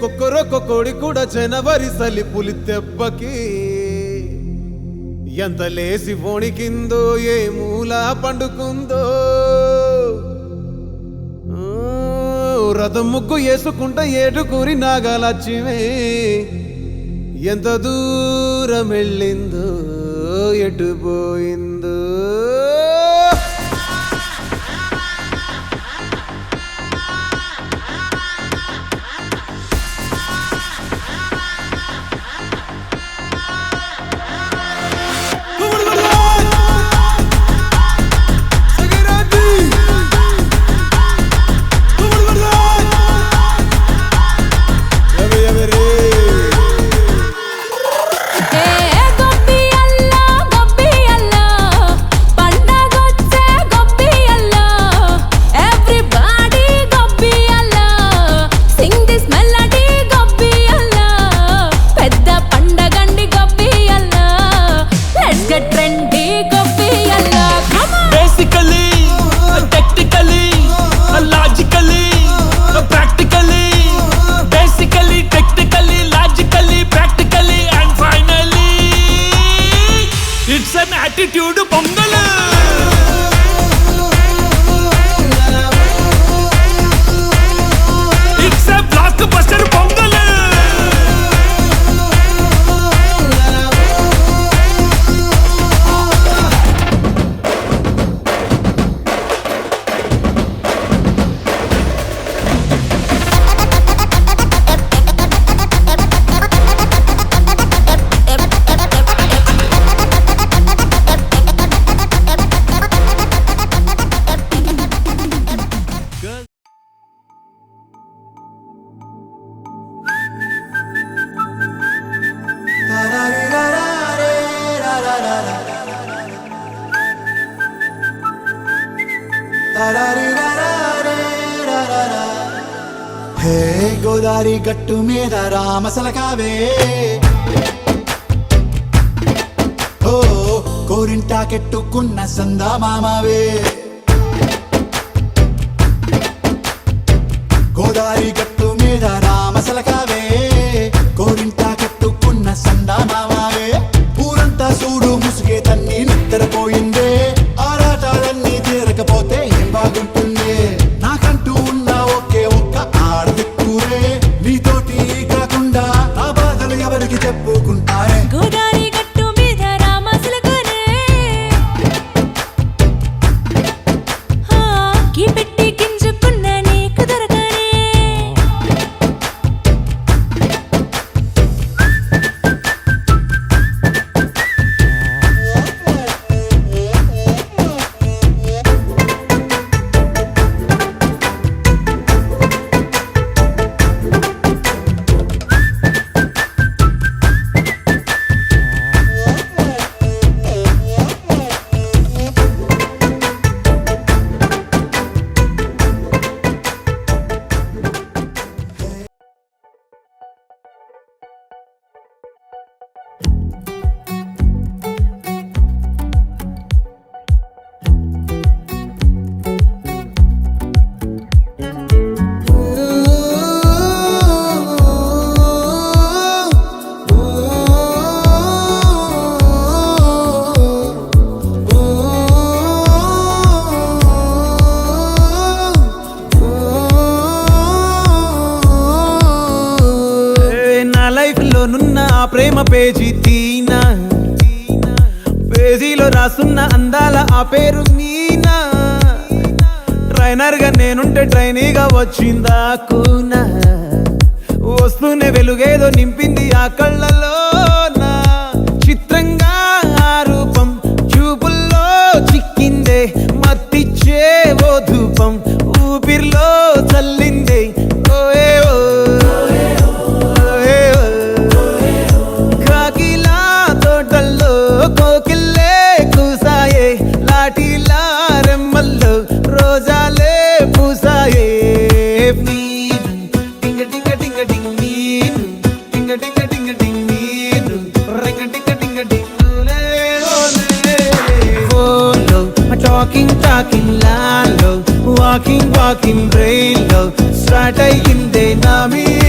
కొక్కరొక్క కోడి కూడా జనవరి సలి పులి దెబ్బకి ఎంత లేసి వణికిందో ఏ మూల పండుకుందో రథం ముగ్గు వేసుకుంటా ఏటుకూరి నాగలచ్చిమే ఎంత దూరం వెళ్ళిందో ఎటు పోయిందో attitude Pongal it's a blockbuster Pongal hey Godari గట్టు మీద రామసలకావే ఓ కోరింటా కెట్టుకున్న సందా మామావే గోదారి గట్టు మీద రామసలకావే కోరింటా కెట్టుకున్న సందా మామావే ఊరంతా చూడు ముసుగే తన్ని నిద్రపోయిందే ఆరాటాలన్నీ తీరకపోతే ఏం బాగుంటుంది నాకంటూ ఉన్న ఒకే ఒక్క ఆడదిక్కురే నీతోటి కాకుండా నా బాధలు ఎవరికి చెప్పుకుంటారే గోదారి గట్టు మీద రామసలకనే పెట్టి గింజుకున్న నీకు దొరకనే నున్న ప్రేమ పేజీ తీనా పేజీలో రాసున్న అందాల ఆ పేరు మీనా ట్రైనర్ గా నేనుంటే ట్రైనీగా వచ్చిందా కూనా వస్తూనే వెలుగేదో నింపింది ఆ కళ్ళలో నా చిత్రంగా ఆ రూపం చూపుల్లో చిక్కిందే మత్తిచ్చే ఓ ధూపం ఊపిరిలో చల్లిందే ఓయే ఓ కోకిల్లే కూసాయే లాఠీలా రెమ్మల్లో రోజాలే పూసాయే టింగ టింగ టింగ టింగ్ నీను టింగ టింగ టింగ టింగ్ నీను రింగ టింగ టింగ టింగులే ఓలో టాకింగ్ లాలో వాకింగ్ బ్రెయిన్ లో స్టార్ట్ అయ్యిందే నా మీద